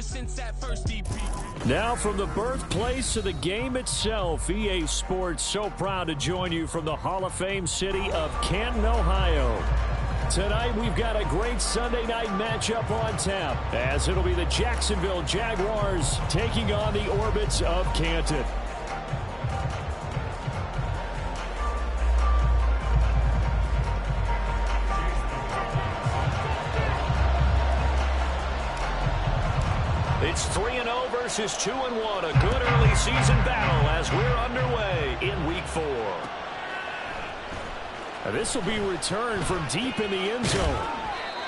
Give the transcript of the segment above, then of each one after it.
since that first EP. Now from the birthplace of the game itself, EA Sports so proud to join you from the Hall of Fame city of Canton, Ohio. Tonight we've got a great Sunday night matchup on tap, as it'll be the Jacksonville Jaguars taking on the Orbits of Canton. It's 3-0 versus 2-1, a good early season battle as we're underway in Week 4. This will be returned from deep in the end zone.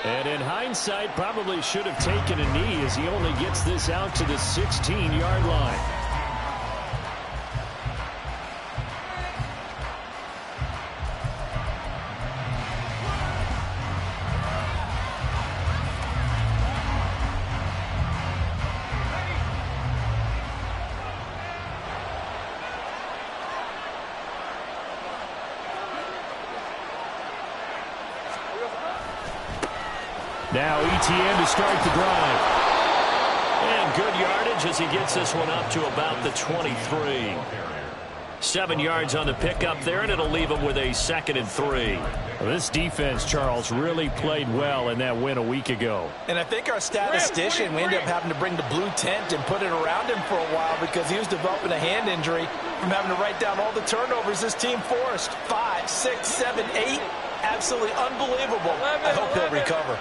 And in hindsight, probably should have taken a knee as he only gets this out to the 16-yard line. Now ETN to start the drive. And good yardage as he gets this one up to about the 23. 7 yards on the pickup there, and it'll leave him with a 2nd and 3. Well, this defense, Charles, really played well in that win a week ago. And I think our statistician, we ended up having to bring the blue tent and put it around him for a while because he was developing a hand injury from having to write down all the turnovers this team forced. 5, 6, 7, 8. Absolutely unbelievable. I hope he'll recover.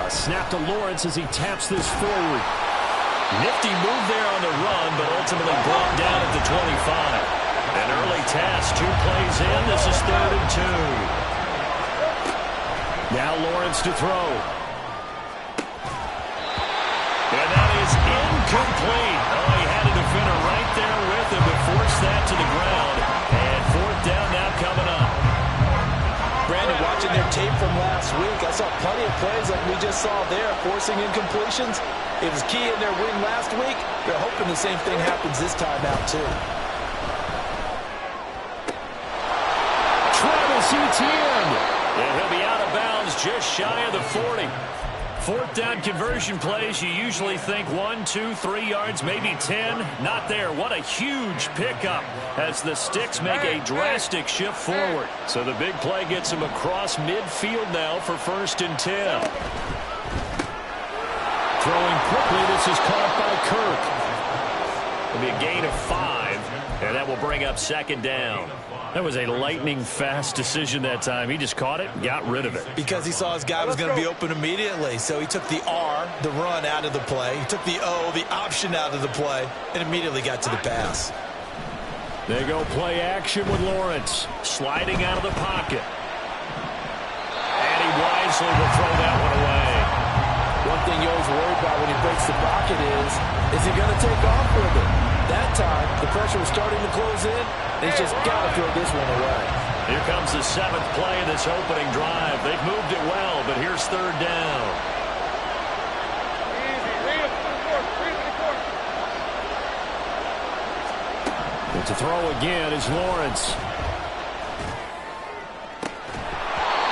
A snap to Lawrence as he taps this forward. Nifty move there on the run, but ultimately brought down at the 25. An early task, 2 plays in. This is 3rd and 2. Now Lawrence to throw. And that is incomplete. Oh, he had a defender right there with him to force that to the ground. And 4th down now coming up. Brandon, watching their tape from last week, I saw plenty of plays like we just saw there, forcing incompletions. It was key in their win last week. They're hoping the same thing happens this time out, too. Travis Etienne. And he'll be out of bounds just shy of the 40. 4th down conversion plays, you usually think 1, 2, 3 yards, maybe 10. Not there. What a huge pickup as the Sticks make a drastic shift forward. So the big play gets him across midfield now for 1st and 10. Throwing quickly, this is caught by Kirk. It'll be a gain of 5, and that will bring up 2nd down. That was a lightning-fast decision that time. He just caught it and got rid of it. Because he saw his guy was going to be open immediately. So he took the R, the run, out of the play. He took the O, the option, out of the play, and immediately got to the pass. They go play action with Lawrence. Sliding out of the pocket. And he wisely will throw that one away. One thing you always worry about when he breaks the pocket is he going to take off with it? That time, the pressure was starting to close in. He's just got to throw this one away. Here comes the 7th play of this opening drive. They've moved it well, but here's 3rd down. And to throw again is Lawrence.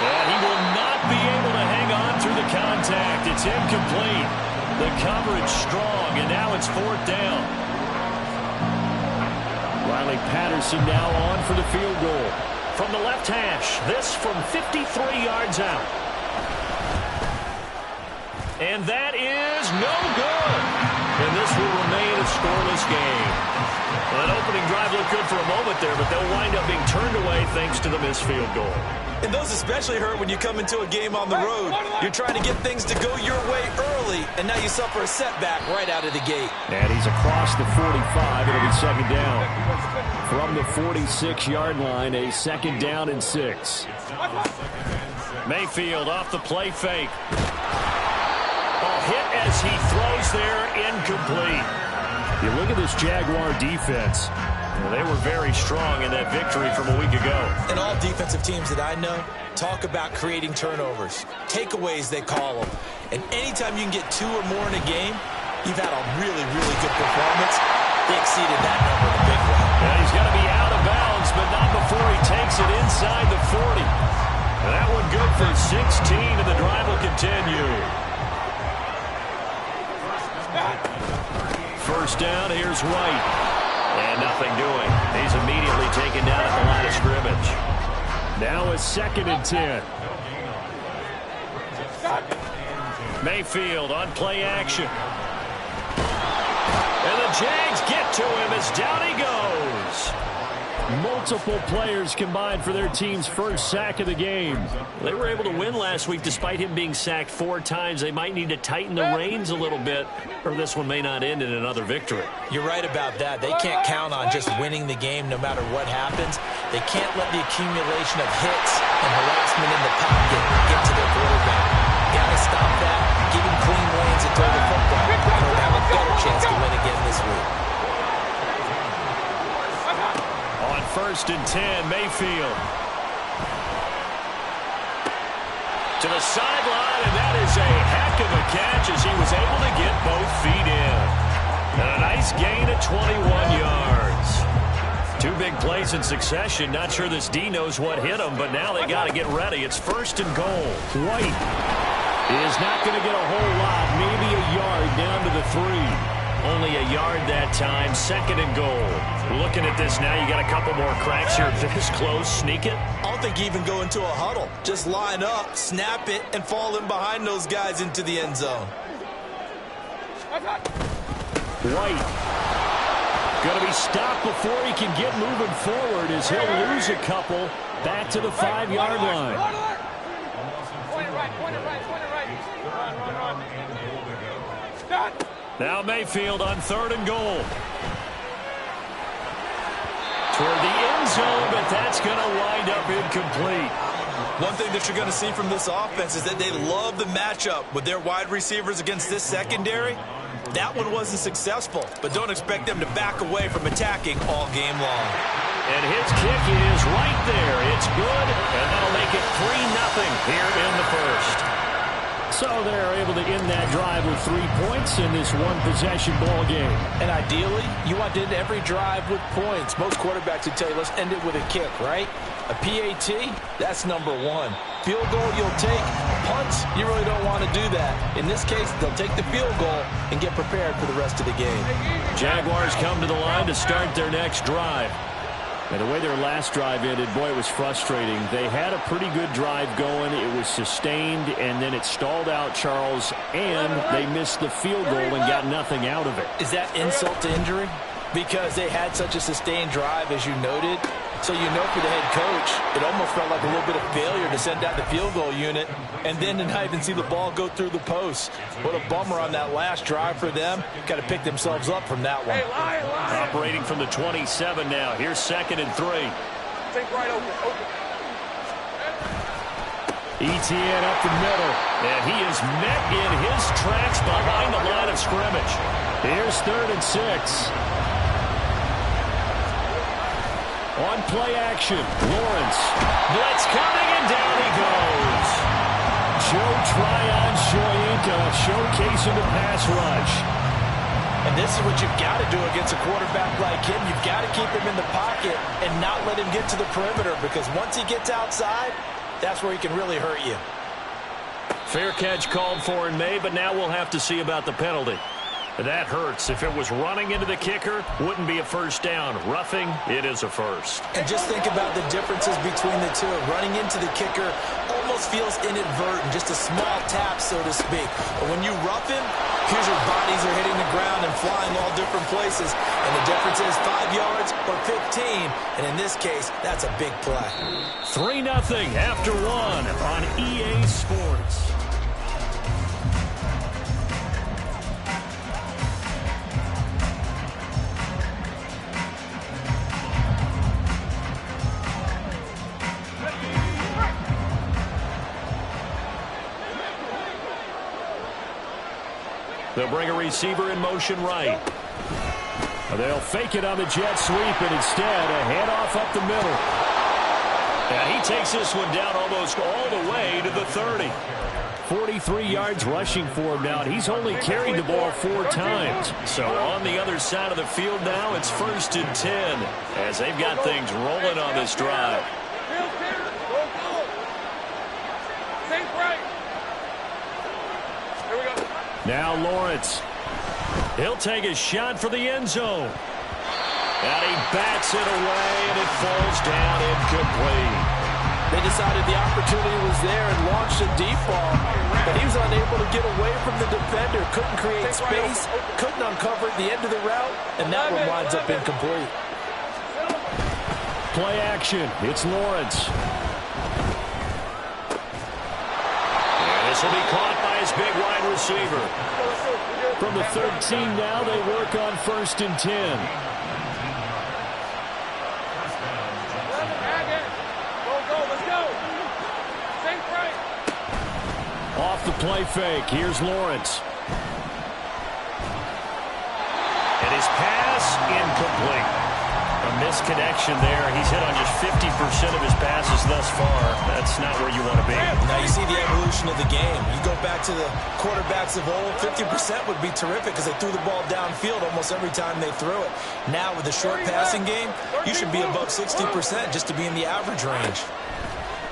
And he will not be able to hang on through the contact. It's incomplete. The coverage strong, and now it's 4th down. Riley Patterson now on for the field goal. From the left hash, this from 53 yards out. And that is no good. And this will remain a scoreless game. Well, that opening drive looked good for a moment there, but they'll wind up being turned away thanks to the missed field goal. And those especially hurt when you come into a game on the road. You're trying to get things to go your way early, and now you suffer a setback right out of the gate. And he's across the 45. It'll be 2nd down. From the 46-yard line, a 2nd down and 6. Mayfield off the play fake. Ball hit as he throws there, incomplete. You look at this Jaguar defense. Well, they were very strong in that victory from a week ago. And all defensive teams that I know talk about creating turnovers. Takeaways, they call them. And anytime you can get 2 or more in a game, you've had a really, really good performance. They exceeded that number in a big way. Yeah, he's got to be out of bounds, but not before he takes it inside the 40. And that one good for 16, and the drive will continue. first down. Here's White. And nothing doing. He's immediately taken down at the line of scrimmage. Now a 2nd and 10. Mayfield on play action. And the Jags get to him as down he goes. Multiple players combined for their team's first sack of the game. They were able to win last week despite him being sacked 4 times. They might need to tighten the reins a little bit, or this one may not end in another victory. You're right about that. They can't count on just winning the game no matter what happens. They can't let the accumulation of hits and harassment in the pocket get to their quarterback. Got to stop that. Give him clean lanes and throw the football. They'll have a better chance to win again this week. On 1st and 10, Mayfield. To the sideline, and that is a heck of a catch as he was able to get both feet in. And a nice gain of 21 yards. 2 big plays in succession. Not sure this D knows what hit him, but now they got to get ready. It's 1st and goal. White is not going to get a whole lot, maybe a yard down to the 3. Only a yard that time. 2nd and goal. Looking at this now, you got a couple more cracks here. This close, sneak it. I don't think you even go into a huddle. Just line up, snap it, and fall in behind those guys into the end zone. White going to be stopped before he can get moving forward as he'll lose a couple back to the 5-yard line. Now Mayfield on 3rd and goal. Toward the end zone, but that's going to wind up incomplete. One thing that you're going to see from this offense is that they love the matchup with their wide receivers against this secondary. That one wasn't successful, but don't expect them to back away from attacking all game long. And his kick is right there. It's good, and that'll make it 3-0 here in the first. So they're able to end that drive with 3 points in this one-possession ball game. And ideally, you want to end every drive with points. Most quarterbacks would tell you, let's end it with a kick, right? A PAT, that's number 1. Field goal, you'll take. Punts, you really don't want to do that. In this case, they'll take the field goal and get prepared for the rest of the game. Jaguars come to the line to start their next drive. And the way their last drive ended, boy, it was frustrating. They had a pretty good drive going. It was sustained, and then it stalled out, Charles, and they missed the field goal and got nothing out of it. Is that insult to injury? Because they had such a sustained drive, as you noted. So you know for the head coach, it almost felt like a little bit of failure to send out the field goal unit and then to not even see the ball go through the post. What a bummer on that last drive for them. Got to pick themselves up from that one. Operating from the 27 now. Here's 2nd and 3. Think right open. ETN up the middle. And he is met in his tracks behind the line of scrimmage. Here's 3rd and 6. On play action, Lawrence. Blitz coming, and down he goes. Joe Tryon-Shoyinka showcasing the pass rush. And this is what you've got to do against a quarterback like him. You've got to keep him in the pocket and not let him get to the perimeter, because once he gets outside, that's where he can really hurt you. Fair catch called for and made, but now we'll have to see about the penalty. That hurts. If it was running into the kicker, wouldn't be a first down. Roughing, it is a first. And just think about the differences between the two. Running into the kicker almost feels inadvertent, just a small tap, so to speak. But when you rough him, here's your bodies are hitting the ground and flying all different places. And the difference is 5 yards or 15. And in this case, that's a big play. 3-0 after 1 on EA Sports. They'll bring a receiver in motion right. They'll fake it on the jet sweep, and instead a handoff up the middle. And he takes this one down almost all the way to the 30. 43 yards rushing for him now, and he's only carried the ball 4 times. So on the other side of the field now, it's 1st and 10 as they've got things rolling on this drive. Now Lawrence. He'll take a shot for the end zone. And he bats it away, and it falls down incomplete. They decided the opportunity was there and launched a deep ball, but he was unable to get away from the defender. Couldn't create space, couldn't uncover at the end of the route, and that one winds up incomplete. Play action. It's Lawrence. And this will be caught by his big wide receiver. From the 13 now, they work on 1st and 10. Off the play fake. Here's Lawrence. And his pass incomplete. A misconnection there. He's hit on just 50% of his passes thus far. That's not where you want to be. Now you see the evolution of the game. You go back to the quarterbacks of old, 50% would be terrific because they threw the ball downfield almost every time they threw it. Now with the short passing game, you should be above 60% just to be in the average range.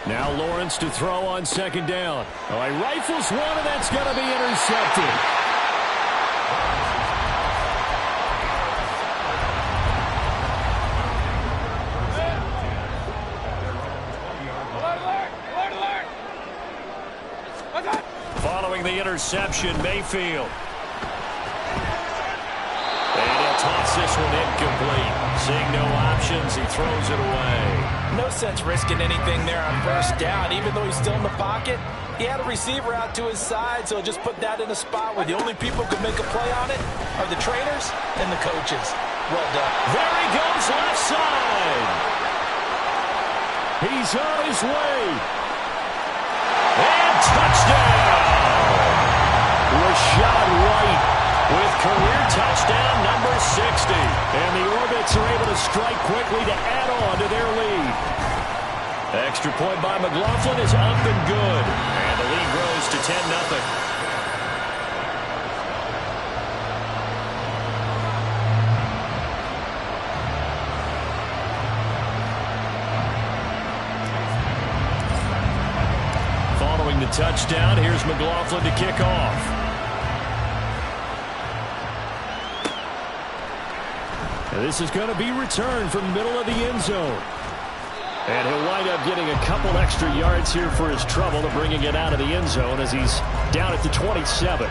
Now Lawrence to throw on 2nd down. Oh, he rifles one, and that's going to be intercepted. Following the interception, Mayfield. And he'll toss this one incomplete. Seeing no options, he throws it away. No sense risking anything there on 1st down. Even though he's still in the pocket, he had a receiver out to his side, so just put that in a spot where the only people who can make a play on it are the trainers and the coaches. Well done. There he goes, left side. He's on his way. And touchdown! Rashad White with career touchdown number 60. And the Orbits are able to strike quickly to add on to their lead. Extra point by McLaughlin is up and good. And the lead grows to 10-0. Following the touchdown, here's McLaughlin to kick off. And this is going to be returned from the middle of the end zone. And he'll wind up getting a couple extra yards here for his trouble to bringing it out of the end zone as he's down at the 27.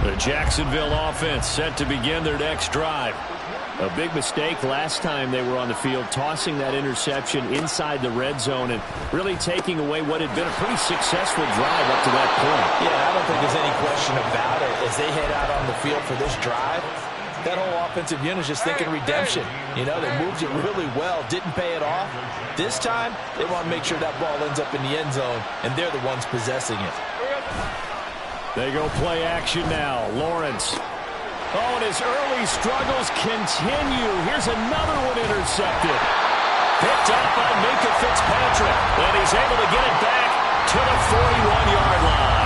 The Jacksonville offense set to begin their next drive. A big mistake last time they were on the field, tossing that interception inside the red zone and really taking away what had been a pretty successful drive up to that point. Yeah, I don't think there's any question about it. As they head out on the field for this drive, that whole offensive unit is just thinking redemption. You know, they moved it really well, didn't pay it off. This time, they want to make sure that ball ends up in the end zone, and they're the ones possessing it. They go play action now. Lawrence. Oh, and his early struggles continue. Here's another one intercepted. Picked up by Minka Fitzpatrick. And he's able to get it back to the 41-yard line.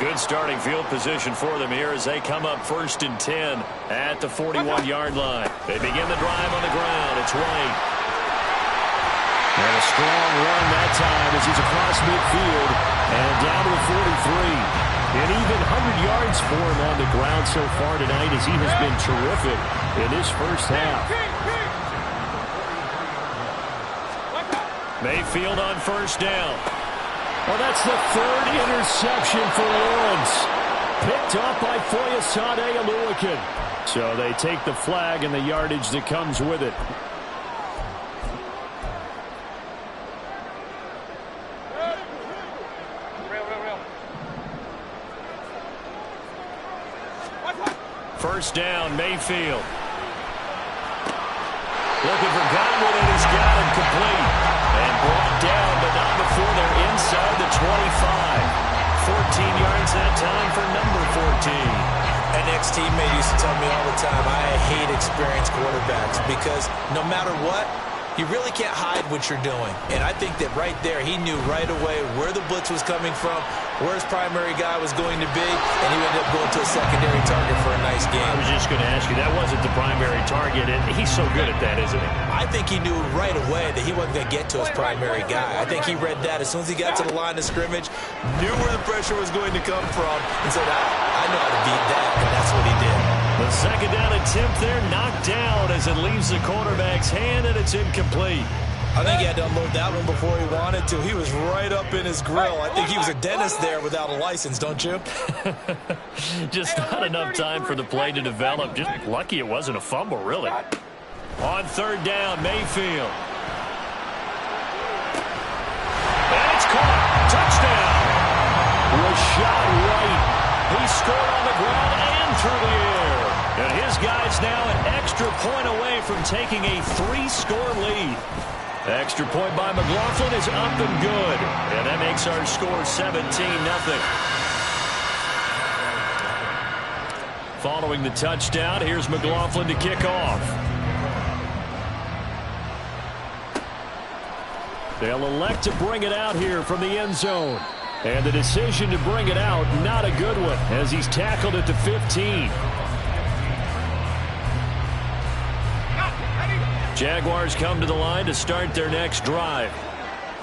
Good starting field position for them here as they come up 1st and 10 at the 41-yard line. They begin the drive on the ground. It's White. And a strong run that time as he's across midfield and down to the 43. An even 100 yards for him on the ground so far tonight as he has been terrific in this first half. Mayfield on 1st down. Well, that's the 3rd interception for Lawrence. Picked up by Foyesade Oluwakin. So they take the flag and the yardage that comes with it. First down, Mayfield. Looking for Godwin, and he's got him complete. And brought down, but not before they're inside the 25. 14 yards that time for number 14. An ex-teammate used to tell me all the time, I hate experienced quarterbacks because no matter what, you really can't hide what you're doing. And I think that right there, he knew right away where the blitz was coming from, where his primary guy was going to be, and he ended up going to a secondary target for a nice game. I was just going to ask you, that wasn't the primary target, and he's so good at that, isn't he? I think he knew right away that he wasn't going to get to his primary guy. I think he read that as soon as he got to the line of scrimmage, knew where the pressure was going to come from, and said, I know how to beat that, and that's what he did. The second down attempt there knocked down as it leaves the quarterback's hand, and it's incomplete. I think he had to unload that one before he wanted to. He was right up in his grill. I think he was a dentist there without a license, don't you? Just not enough time for the play to develop. Just lucky it wasn't a fumble, really. On third down, Mayfield. And it's caught. Touchdown. Rashad White. He scored on the ground and through the air. And his guy's now an extra point away from taking a 3-score lead. Extra point by McLaughlin is up and good. And that makes our score 17-0. Following the touchdown, here's McLaughlin to kick off. They'll elect to bring it out here from the end zone. And the decision to bring it out, not a good one, as he's tackled at the 15. Jaguars come to the line to start their next drive.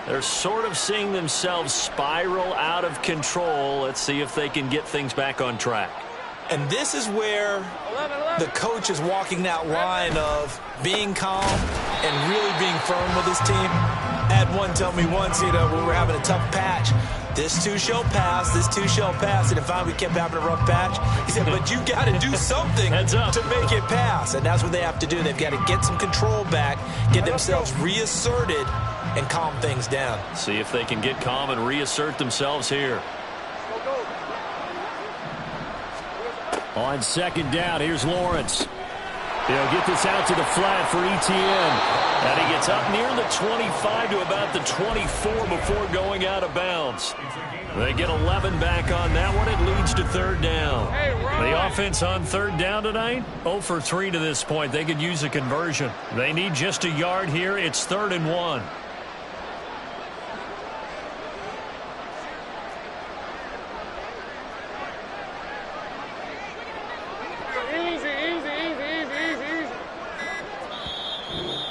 They're sort of seeing themselves spiral out of control. Let's see if they can get things back on track. And this is where the coach is walking that line of being calm and really being firm with his team. I had one tell me once, when we were having a tough patch, this too shall pass, this too shall pass. And if we kept having a rough patch, he said, but you got to do something to make it pass. And that's what they have to do. They've got to get some control back, get themselves reasserted, and calm things down. See if they can get calm and reassert themselves here. On second down, here's Lawrence. He'll get this out to the flat for Etienne. And he gets up near the 25 to about the 24 before going out of bounds. They get 11 back on that one. It leads to third down. The offense on third down tonight, 0 for 3 to this point. They could use a conversion. They need just a yard here. It's 3rd and 1.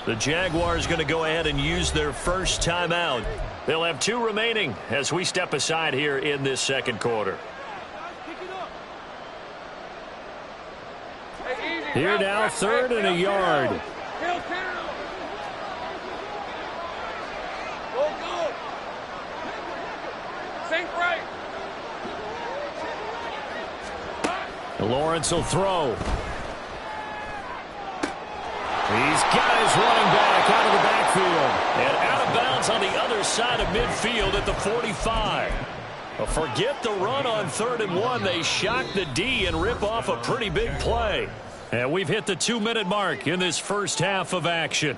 The Jaguars going to go ahead and use their first timeout. They'll have 2 remaining as we step aside here in this second quarter. Here now, 3rd and a yard. Lawrence will throw. He's got his running back out of the backfield. And out of bounds on the other side of midfield at the 45. Well, forget the run on 3rd and 1. They shock the D and rip off a pretty big play. And we've hit the 2-minute mark in this first half of action.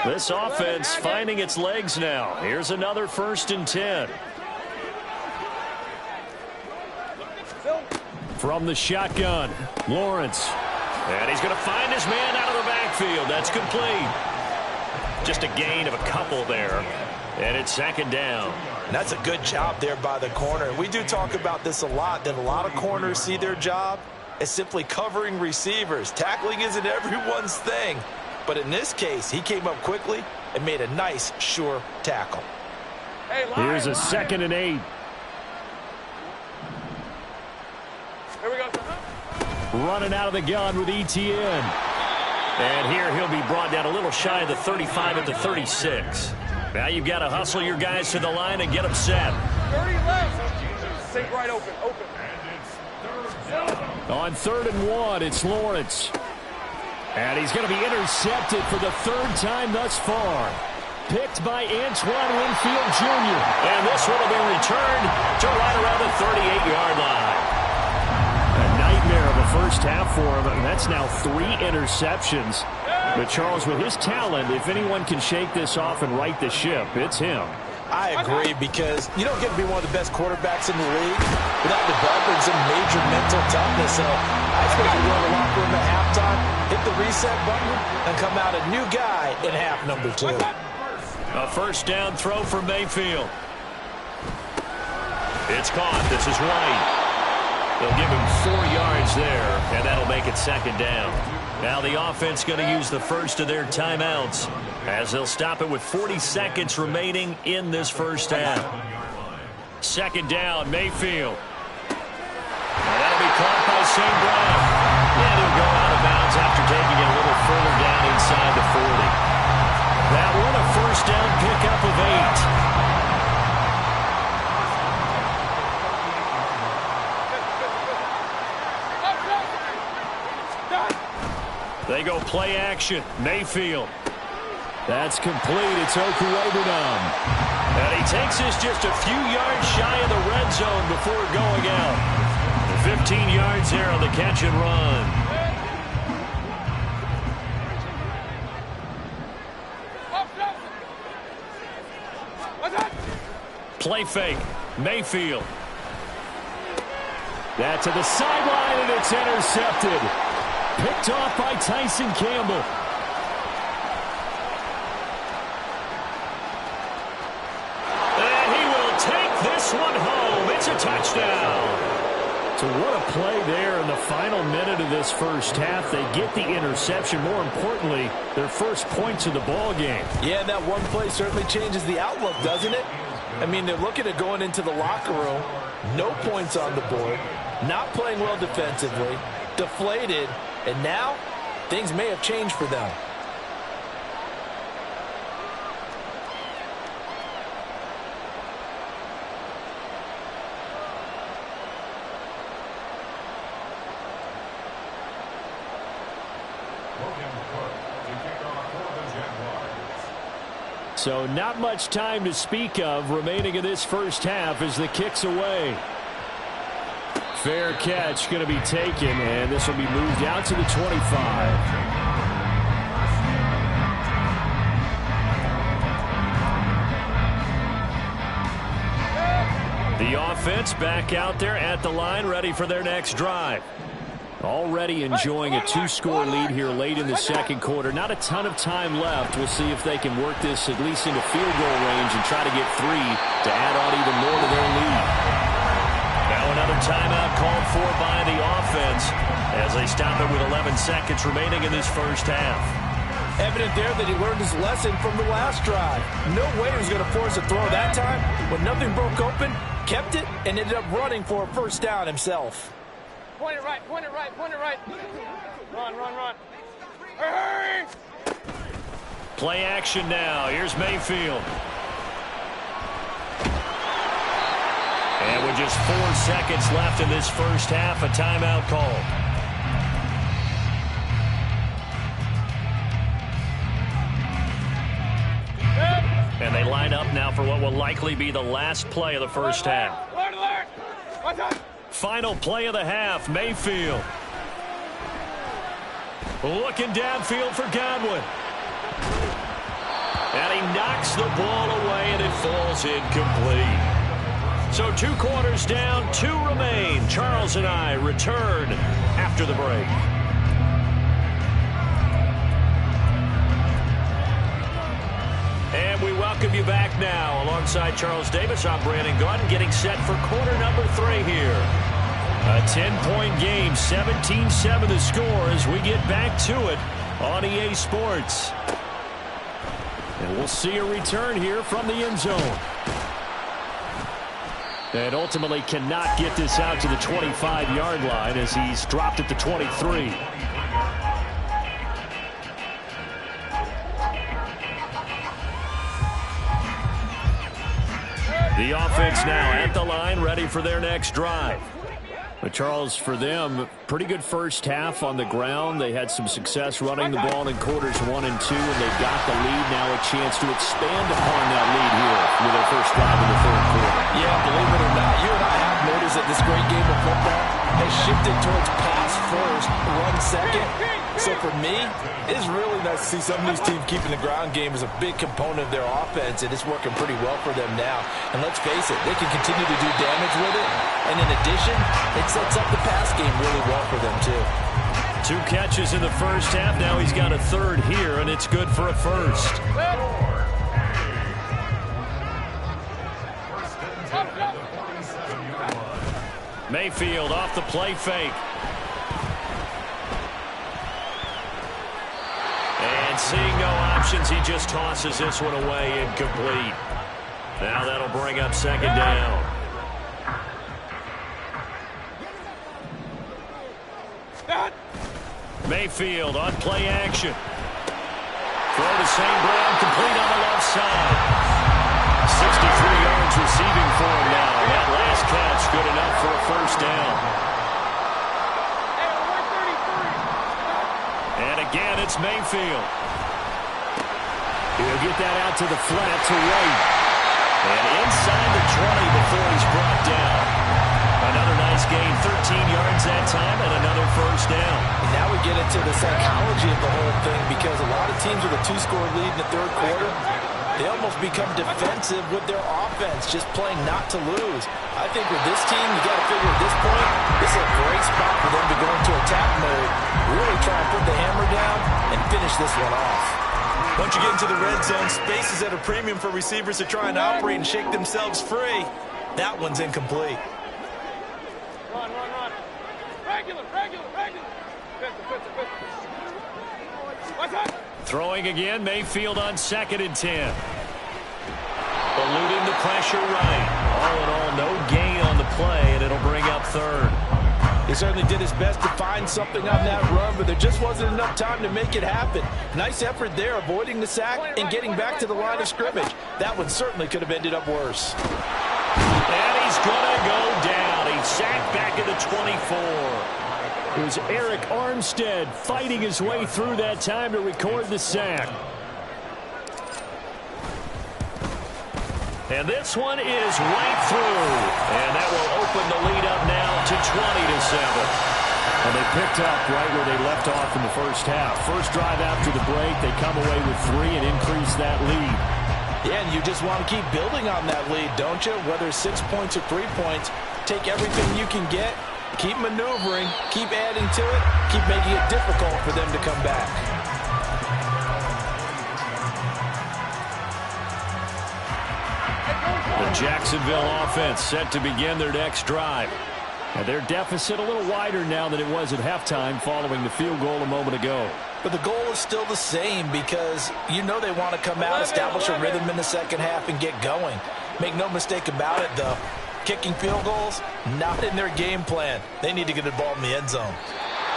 This offense finding its legs now. Here's another 1st and 10. From the shotgun, Lawrence. And he's going to find his man out of the backfield. That's complete. Just a gain of a couple there. And it's 2nd down. And that's a good job there by the corner. And we do talk about this a lot, that a lot of corners see their job as simply covering receivers. Tackling isn't everyone's thing. But in this case, he came up quickly and made a nice, sure tackle. Here's a 2nd and 8. Here we go. Running out of the gun with Etienne. And here he'll be brought down a little shy of the 35 at the 36. Now you've got to hustle your guys to the line and get them set. 30 left. Sink right open. On 3rd and 1, it's Lawrence. And he's going to be intercepted for the 3rd time thus far. Picked by Antoine Winfield Jr. And this one will be returned to right around the 38-yard line. A nightmare of a first half for him, and that's now 3 interceptions. But Charles, with his talent, if anyone can shake this off and right the ship, it's him. I agree, because you don't get to be one of the best quarterbacks in the league without developing some major mental toughness. So I guys going to go to the locker room at halftime, hit the reset button, and come out a new guy in half number 2. A first down throw for Mayfield. It's caught. This is White. They'll give him 4 yards there, and that'll make it second down. Now the offense going to use the first of their timeouts as they'll stop it with 40 seconds remaining in this first half. Second down, Mayfield. And that'll be caught by St. Brown. And he'll go out of bounds after taking it a little further down inside the 40. That one a first down pickup of 8. They go play action. Mayfield. That's complete. It's Okuwebunam. And he takes this just a few yards shy of the red zone before going out. 15 yards there on the catch and run. Play fake. Mayfield. That to the sideline, and it's intercepted. Picked off by Tyson Campbell. And he will take this one home. It's a touchdown. So what a play there in the final minute of this first half. They get the interception. More importantly, their first points of the ball game. Yeah, that one play certainly changes the outlook, doesn't it? I mean, they're looking at going into the locker room. No points on the board. Not playing well defensively. Deflated. And now, things may have changed for them. So not much time to speak of remaining in this first half as the kick's away. Fair catch going to be taken, and this will be moved out to the 25. The offense back out there at the line, ready for their next drive. Already enjoying a 2-score lead here late in the second quarter. Not a ton of time left. We'll see if they can work this at least into field goal range and try to get 3 to add on even more to their lead. Now another timeout called for by the offense as they stop it with 11 seconds remaining in this first half. Evident there that he learned his lesson from the last drive. No way he was going to force a throw that time. When nothing broke open, kept it, and ended up running for a first down himself. Point it right, point it right, point it right. Run, run, run. Hurry! Play action now. Here's Mayfield. And with just 4 seconds left in this first half, a timeout called. And they line up now for what will likely be the last play of the first half. Alert, alert! Watch out! Final play of the half, Mayfield. Looking downfield for Godwin. And he knocks the ball away, and it falls incomplete. So 2 quarters down, 2 remain. Charles and I return after the break. And we welcome you back now. Alongside Charles Davis, I'm Brandon Gaudin, getting set for quarter number 3 here. A 10-point game, 17-7 the score as we get back to it on EA Sports. And we'll see a return here from the end zone. And ultimately cannot get this out to the 25-yard line as he's dropped at the 23. The offense now at the line, ready for their next drive. But Charles, for them, pretty good first half on the ground. They had some success running the ball in quarters 1 and 2, and they got the lead. Now a chance to expand upon that lead here with their first drive in the third quarter. Yeah, believe it or not, you and I have noticed that this great game of football has shifted towards pass first, run second. So for me, it's really nice to see some of these teams keeping the ground game as a big component of their offense, and it's working pretty well for them now. And let's face it, they can continue to do damage with it. And in addition, it sets up the pass game really well for them too. 2 catches in the first half. Now he's got a third here, and it's good for a first. Mayfield off the play fake. And seeing no options, he just tosses this one away, incomplete. Now that'll bring up second down. Mayfield on play action. Throw to St. Brown, complete on the left side. 63 yards receiving for him now. That last catch good enough for a first down. And again, it's Mayfield. He'll get that out to the flat to right. And inside the 20 before he's brought down. Another nice gain, 13 yards that time, and another first down. And now we get into the psychology of the whole thing, because a lot of teams with a 2-score lead in the third quarter, they almost become defensive with their offense, just playing not to lose. I think with this team, you got to figure at this point, this is a great spot for them to go into attack mode, really try and put the hammer down and finish this one off. Once you get into the red zone, space is at a premium for receivers to try and operate and shake themselves free. That one's incomplete. Run. Regular. Throwing again, Mayfield on 2nd and 10. Eluding the pressure right. All in all, no gain on the play, and it'll bring up third. He certainly did his best to find something on that run, but there just wasn't enough time to make it happen. Nice effort there, avoiding the sack and getting back to the line of scrimmage. That one certainly could have ended up worse. And he's going to go down. He's sacked back at the 24. It was Eric Armstead fighting his way through that time to record the sack. And this one is right through. And that will open the lead up now to 20-7. And they picked up right where they left off in the first half. First drive after the break, they come away with 3 and increase that lead. Yeah, and you just want to keep building on that lead, don't you? Whether it's 6 points or 3 points, take everything you can get, keep maneuvering, keep adding to it, keep making it difficult for them to come back. The Jacksonville offense set to begin their next drive. And their deficit a little wider now than it was at halftime following the field goal a moment ago. But the goal is still the same, because you know they want to come out, establish a rhythm in the second half, and get going. Make no mistake about it, though. Kicking field goals, not in their game plan. They need to get the ball in the end zone.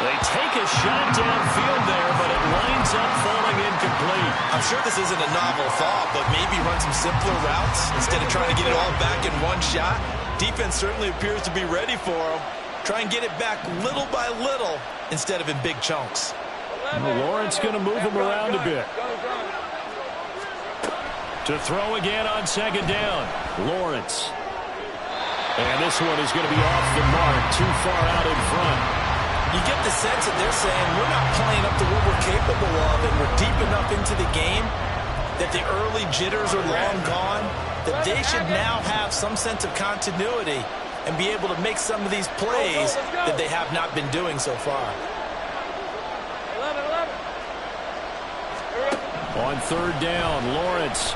They take a shot downfield there, but it winds up falling incomplete. I'm sure this isn't a novel thought, but maybe run some simpler routes instead of trying to get it all back in one shot. Defense certainly appears to be ready for them. Try and get it back little by little instead of in big chunks. Lawrence going to move him around a bit. To throw again on second down. Lawrence. And this one is going to be off the mark, too far out in front. You get the sense that they're saying we're not playing up to what we're capable of, and we're deep enough into the game that the early jitters are long gone, that they should now have some sense of continuity and be able to make some of these plays that they have not been doing so far. On third down, Lawrence.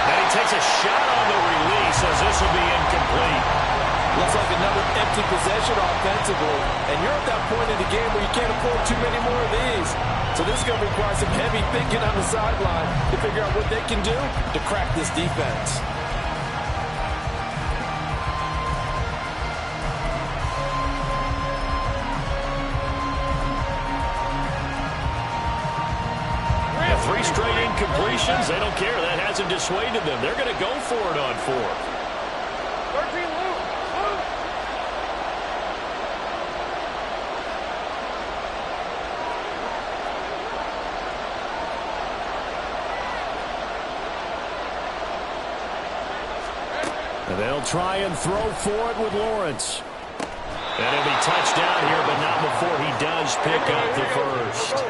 And he takes a shot on the release as this will be incomplete. Looks like another empty possession offensively. And you're at that point in the game where you can't afford too many more of these. So this is going to require some heavy thinking on the sideline to figure out what they can do to crack this defense. Three straight incompletions. They don't care. That hasn't dissuaded them. They're going to go for it on fourth. 13 loop. And they'll try and throw for it with Lawrence. And he'll be touched down here, but not before he does pick up the first.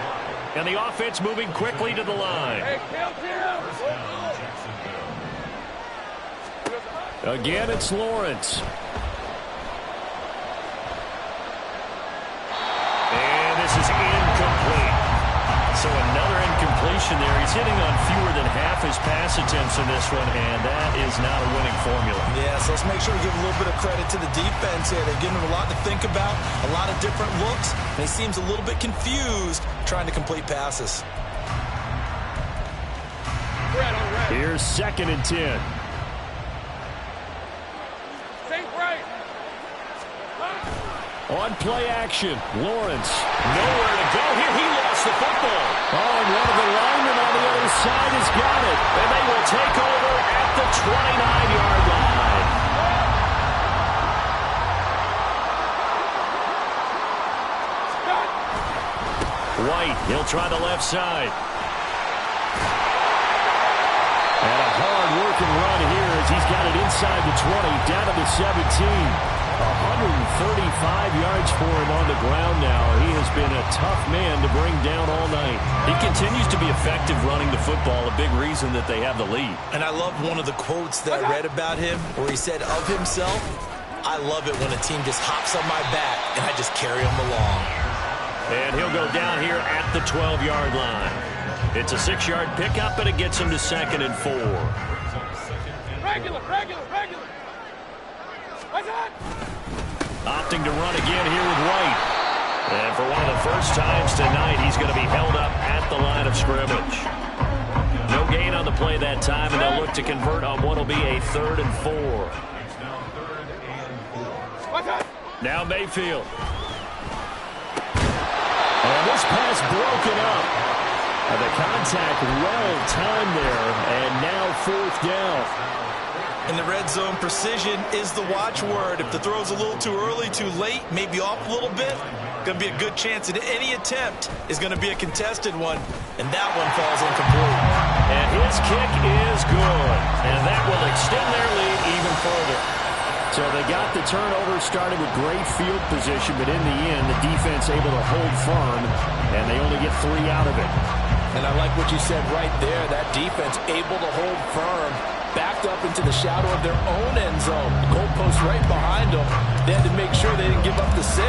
And the offense moving quickly to the line. Again, it's Lawrence. And this is incomplete. So another incompletion there. He's hitting on fewer than half his pass attempts in this one, and that is not a winning formula. Yeah, so let's make sure we give a little bit of credit to the defense here. They've given him a lot to think about, a lot of different looks, and he seems a little bit confused trying to complete passes. Here's 2nd and 10. On play action, Lawrence. Nowhere to go here. He lost the football. Oh, and one of the linemen on the other side has got it. And they will take over at the 29-yard line. White, he'll try the left side. And a hard-working run here as he's got it inside the 20, down to the 17. 135 yards for him on the ground now. He has been a tough man to bring down all night. He continues to be effective running the football, a big reason that they have the lead. And I love one of the quotes that I read about him where he said of himself, "I love it when a team just hops on my back and I just carry them along." And he'll go down here at the 12-yard line. It's a 6-yard pickup, and it gets him to 2nd and 4. Regular. Opting to run again here with White. And for one of the first times tonight, he's going to be held up at the line of scrimmage. No gain on the play that time, and they'll look to convert on what will be a 3rd and 4. Now Mayfield. And this pass broken up. The contact well timed there, and now 4th down. In the red zone, precision is the watchword. If the throw's a little too early, too late, maybe off a little bit, going to be a good chance that any attempt is going to be a contested one, and that one falls incomplete. And his kick is good, and that will extend their lead even further. So they got the turnover, started with great field position, but in the end, the defense able to hold firm, and they only get 3 out of it. And I like what you said right there. That defense able to hold firm, backed up into the shadow of their own end zone. Goalpost right behind them. They had to make sure they didn't give up the 6.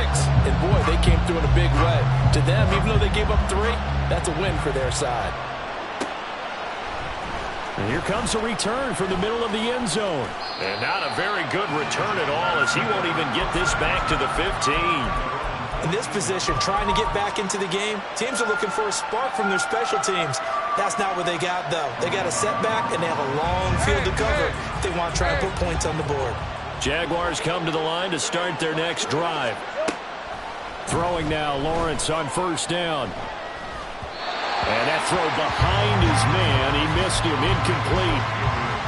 And, boy, they came through in a big way. To them, even though they gave up 3, that's a win for their side. And here comes a return from the middle of the end zone. And not a very good return at all, as he won't even get this back to the 15. In this position, trying to get back into the game, teams are looking for a spark from their special teams. That's not what they got, though. They got a setback, and they have a long field to cover if they want to try and put points on the board. Jaguars come to the line to start their next drive. Throwing now, Lawrence on 1st down. And that throw behind his man. He missed him, incomplete.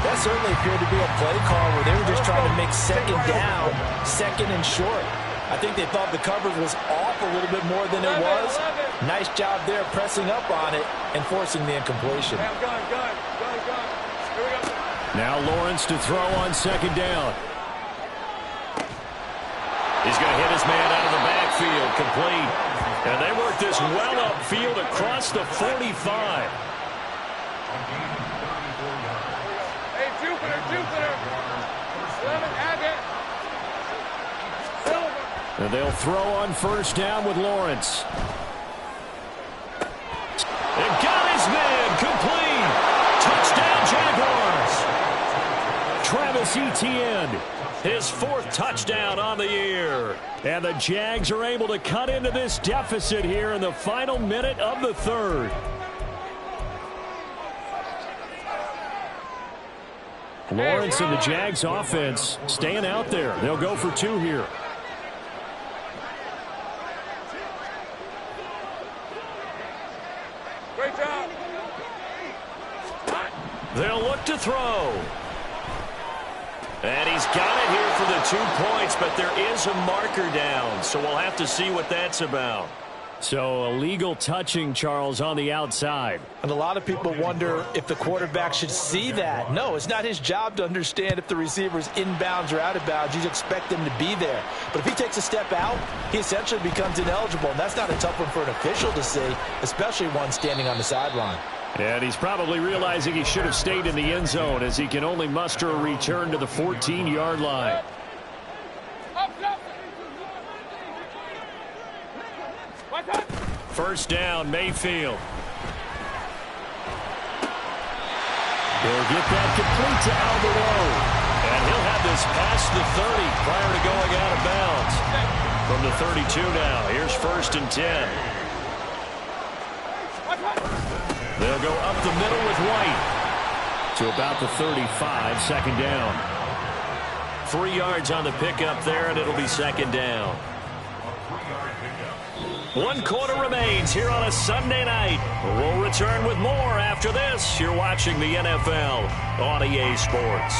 That certainly appeared to be a play call where they were just trying to make 2nd down, 2nd and short. I think they thought the coverage was off a little bit more than it was. Nice job there pressing up on it and forcing the incompletion. Now Lawrence to throw on 2nd down. He's going to hit his man out of the backfield, complete. And they work this well upfield across the 45. Hey, Jupiter. 11, Agate. And they'll throw on 1st down with Lawrence. And got his man, complete. Touchdown, Jaguars. Travis Etienne, his 4th touchdown on the year. And the Jags are able to cut into this deficit here in the final minute of the 3rd. Lawrence and the Jags offense staying out there. They'll go for 2 here. Great job. They'll look to throw. And he's got it here for the 2 points, but there is a marker down, so we'll have to see what that's about. So illegal touching, Charles, on the outside. And a lot of people wonder if the quarterback should see that. No, it's not his job to understand if the receiver's inbounds or out of bounds. You expect him to be there. But if he takes a step out, he essentially becomes ineligible. And that's not a tough one for an official to see, especially one standing on the sideline. And he's probably realizing he should have stayed in the end zone as he can only muster a return to the 14-yard line. First down, Mayfield. He'll get that complete to Alvaro. And he'll have this past the 30 prior to going out of bounds. From the 32 now, here's first and 10. They'll go up the middle with White to about the 35, second down. 3 yards on the pickup there, and it'll be second down. 1 quarter remains here on a Sunday night. We'll return with more after this. You're watching the NFL on EA Sports.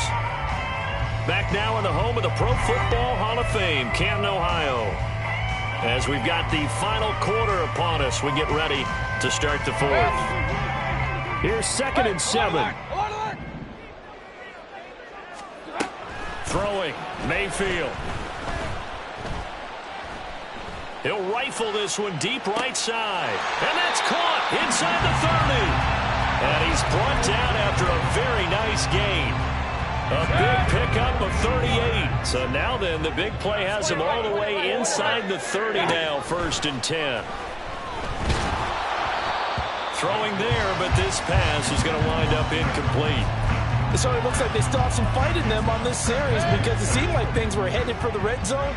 Back now in the home of the Pro Football Hall of Fame, Canton, Ohio. As we've got the final quarter upon us, we get ready to start the fourth. Here's second and 7. Throwing, Mayfield. He'll rifle this one deep right side. And that's caught inside the 30. And he's brought down after a very nice gain. A big pickup of 38. So now then, the big play has him all the way inside the 30 now, first and 10. Throwing there, but this pass is going to wind up incomplete. So it looks like they still have some fight in them on this series because it seemed like things were headed for the red zone.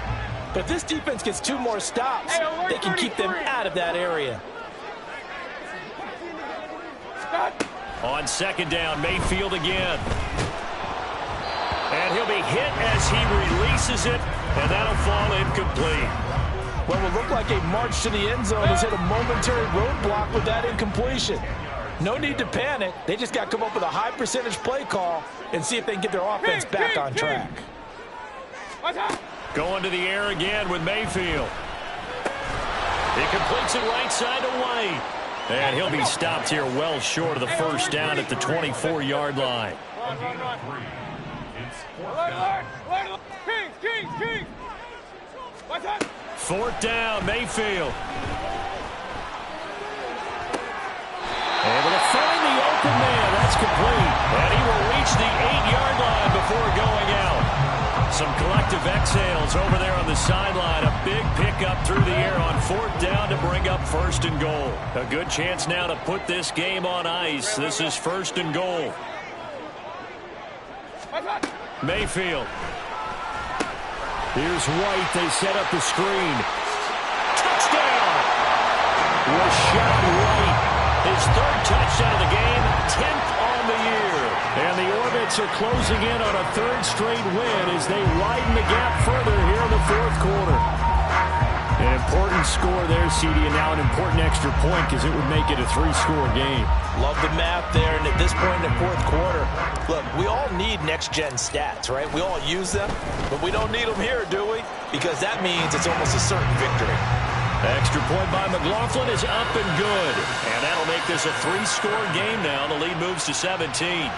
But if this defense gets 2 more stops, they can keep them out of that area. On second down, Mayfield again. And he'll be hit as he releases it, and that'll fall incomplete. What will look like a march to the end zone has hit a momentary roadblock with that incompletion. No need to panic. They just got to come up with a high percentage play call and see if they can get their offense back on track. Going to the air again with Mayfield. He completes it right side to White. And he'll be stopped here well short of the first down at the 24-yard line. Fourth down, Mayfield. Able to find the open man. That's complete. And he will reach the 8-yard line before going out. Some collective exhales over there on the sideline. A big pickup through the air on fourth down to bring up first and goal. A good chance now to put this game on ice. This is first and goal. Mayfield. Here's White. They set up the screen. Touchdown! Rashad White. His 3rd touchdown of the game, 10th on the year. And the Orbits are closing in on a 3rd straight win as they widen the gap further here in the 4th quarter. An important score there, CD, and now an important extra point because it would make it a 3-score game. Love the math there, and at this point in the 4th quarter, look, we all need next-gen stats, right? We all use them, but we don't need them here, do we? Because that means it's almost a certain victory. Extra point by McLaughlin is up and good. And that'll make this a 3-score game now. The lead moves to 17.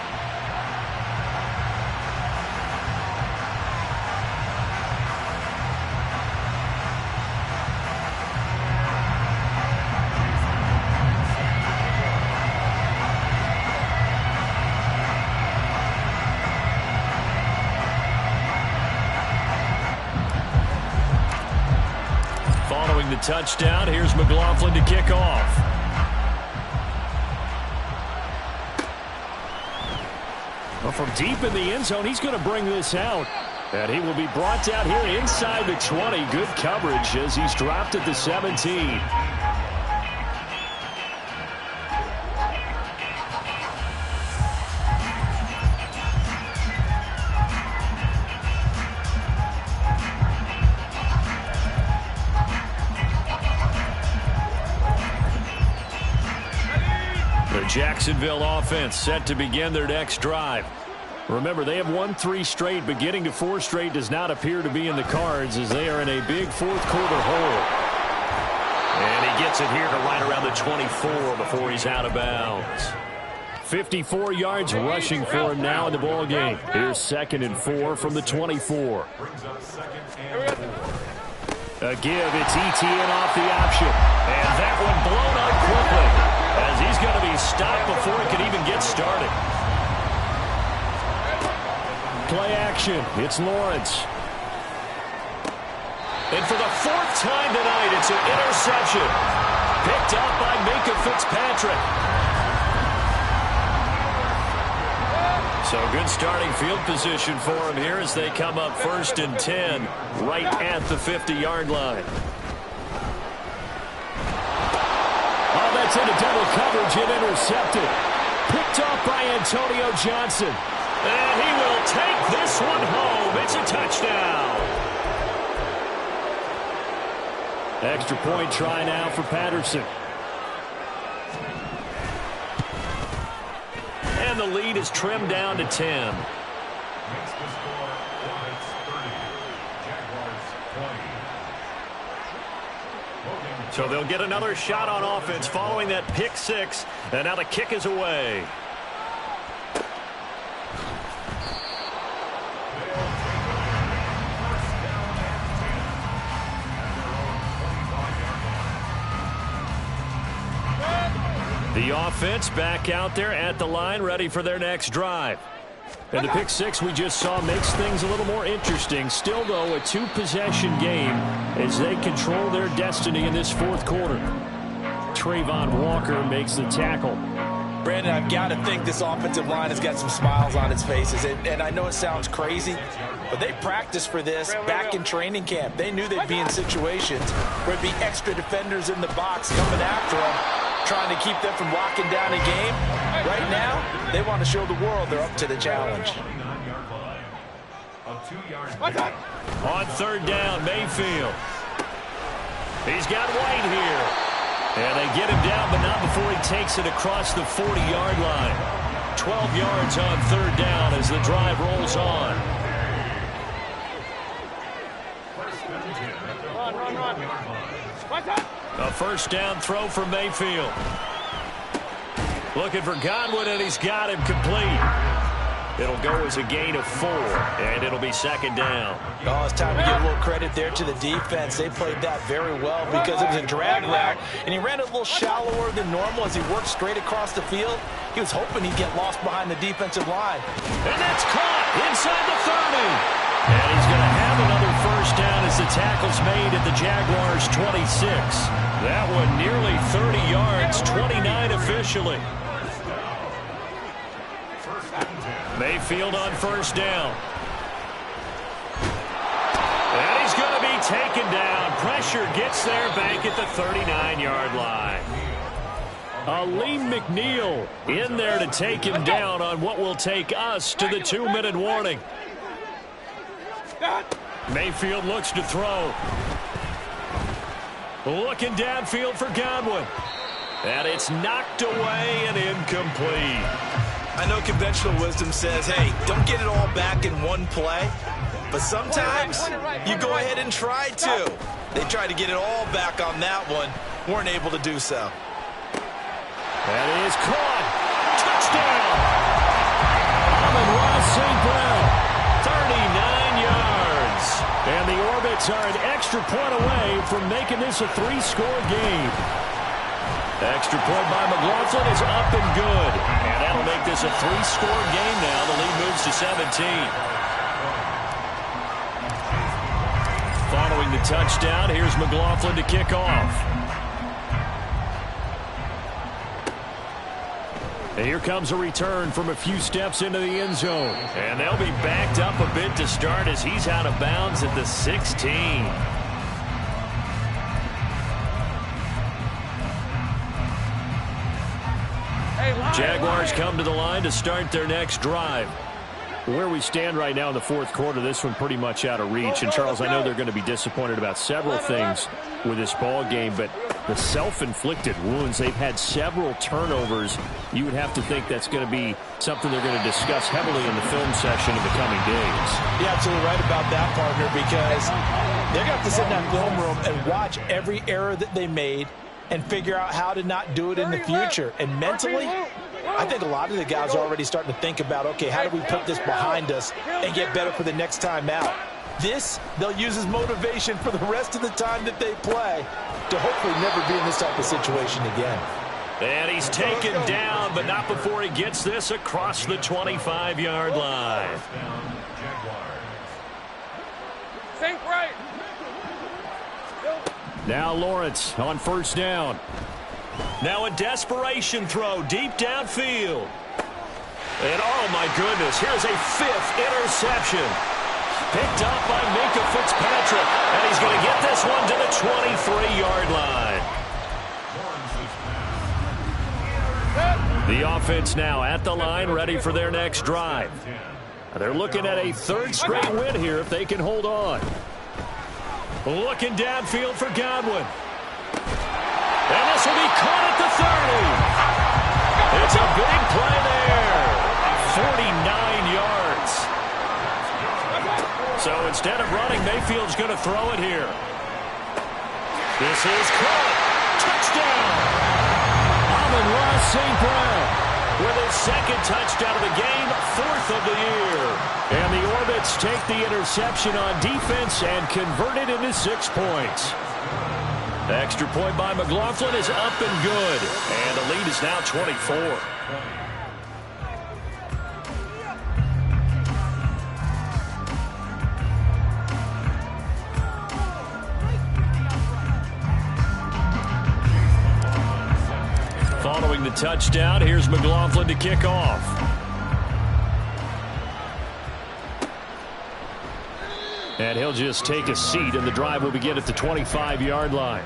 Following the touchdown, here's McLaughlin to kick off. Well, from deep in the end zone, he's going to bring this out. And he will be brought down here inside the 20. Good coverage as he's dropped at the 17. Jacksonville offense set to begin their next drive. Remember, they have won 3 straight, but getting to 4 straight does not appear to be in the cards as they are in a big 4th quarter hole. And he gets it here to right around the 24 before he's out of bounds. 54 yards rushing for him now in the ball game. Here's 2nd and 4 from the 24. A give, it's ETN off the option. And that one blown up quickly as he's going to be stopped before he can even get started. Play action, it's Lawrence. And for the 4th time tonight, it's an interception. Picked up by Minkah Fitzpatrick. So good starting field position for him here as they come up 1st and 10 right at the 50-yard line. Oh, that's into double coverage and intercepted. Picked off by Antonio Johnson. And he will take this one home. It's a touchdown. Extra point try now for Patterson. And the lead is trimmed down to 10. So they'll get another shot on offense following that pick 6. And now the kick is away. The offense back out there at the line, ready for their next drive. And the pick 6 we just saw makes things a little more interesting. Still, though, a 2-possession game as they control their destiny in this 4th quarter. Trayvon Walker makes the tackle. Brandon, I've got to think this offensive line has got some smiles on its faces. And I know it sounds crazy, but they practiced for this back in training camp. They knew they'd be in situations where there'd be extra defenders in the box coming after them, trying to keep them from locking down a game. Right now, they want to show the world they're up to the challenge. On 3rd down, Mayfield. He's got White here. And they get him down, but not before he takes it across the 40-yard line. 12 yards on 3rd down as the drive rolls on. A 1st down throw for Mayfield. Looking for Godwin, and he's got him complete. It'll go as a gain of 4, and it'll be 2nd down. Oh, it's time to give a little credit there to the defense. They played that very well because it was a drag route, and he ran a little shallower than normal as he worked straight across the field. He was hoping he'd get lost behind the defensive line. And that's caught inside the 30. And he's going to have another 1st down as the tackle's made at the Jaguars' 26. That one nearly 30 yards, 29 officially. Mayfield on 1st down. And he's going to be taken down. Pressure gets there back at the 39-yard line. Aleem McNeil in there to take him down on what will take us to the 2-minute warning. Mayfield looks to throw. Looking downfield for Godwin. And it's knocked away and incomplete. I know conventional wisdom says, hey, don't get it all back in one play. But sometimes you go ahead and try to. They tried to get it all back on that one. Weren't able to do so. That is caught. Touchdown. Amon-Ra St. Brown. 39 yards. And the Orbits are an extra point away from making this a 3-score game. Extra point by McLaughlin is up and good. And that'll make this a 3-score game now. The lead moves to 17. Following the touchdown, here's McLaughlin to kick off. And here comes a return from a few steps into the end zone. And they'll be backed up a bit to start as he's out of bounds at the 16. Jaguars come to the line to start their next drive. Where we stand right now in the 4th quarter, this one pretty much out of reach. And, Charles, I know they're going to be disappointed about several things with this ball game, but the self-inflicted wounds. They've had several turnovers. You would have to think that's going to be something they're going to discuss heavily in the film session in the coming days. You're absolutely right about that, partner, because they're going to have to sit in that film room and watch every error that they made and figure out how to not do it in the future. And mentally, I think a lot of the guys are already starting to think about, okay, how do we put this behind us and get better for the next time out? This, they'll use as motivation for the rest of the time that they play to hopefully never be in this type of situation again. And he's taken down, but not before he gets this across the 25-yard line. Sink right. Now Lawrence on first down. Now a desperation throw deep downfield. And oh my goodness, here's a 5th interception. Picked up by Minka Fitzpatrick. And he's going to get this one to the 23-yard line. The offense now at the line, ready for their next drive. They're looking at a 3rd straight win here if they can hold on. Looking downfield for Godwin. And this will be caught at the 30. It's a big play there. 49 yards. So instead of running, Mayfield's going to throw it here. This is caught. Touchdown. Amon-Ra St. Brown with his 2nd touchdown of the game, 4th of the year. And the Orbits take the interception on defense and convert it into 6 points. The extra point by McLaughlin is up and good. And the lead is now 24. Following the touchdown, here's McLaughlin to kick off. And he'll just take a seat, and the drive will begin at the 25-yard line.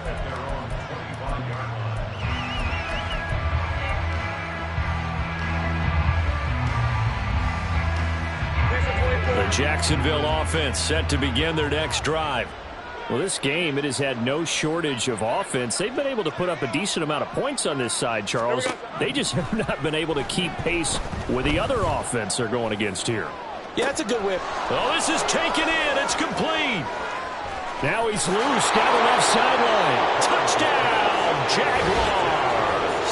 The Jacksonville offense set to begin their next drive. Well, this game, it has had no shortage of offense. They've been able to put up a decent amount of points on this side, Charles. They just have not been able to keep pace with the other offense they're going against here. Yeah, it's a good whip. Oh, this is taken in. It's complete. Now he's loose down the left sideline. Touchdown, Jaguars.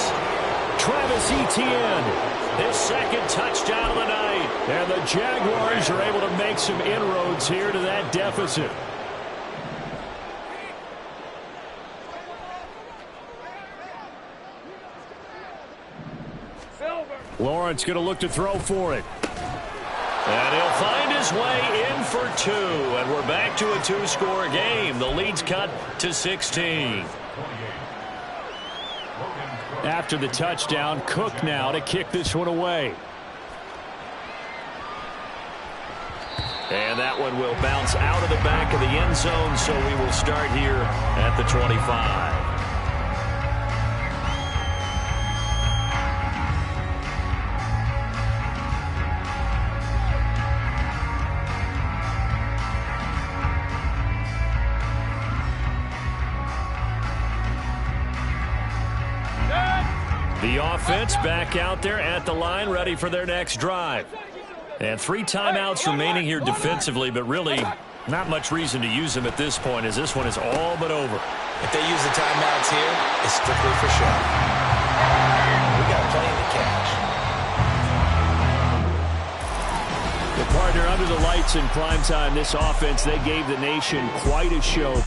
Travis Etienne, his 2nd touchdown of the night. And the Jaguars are able to make some inroads here to that deficit. Lawrence going to look to throw for it. And he'll find his way in for 2. And we're back to a 2-score game. The lead's cut to 16. After the touchdown, Cook now to kick this one away. And that one will bounce out of the back of the end zone, so we will start here at the 25. The offense back out there at the line, ready for their next drive. And 3 timeouts remaining here defensively, but really not much reason to use them at this point, as this one is all but over. If they use the timeouts here, it's strictly for show. We got plenty to catch. The partner under the lights in primetime, this offense, they gave the nation quite a show.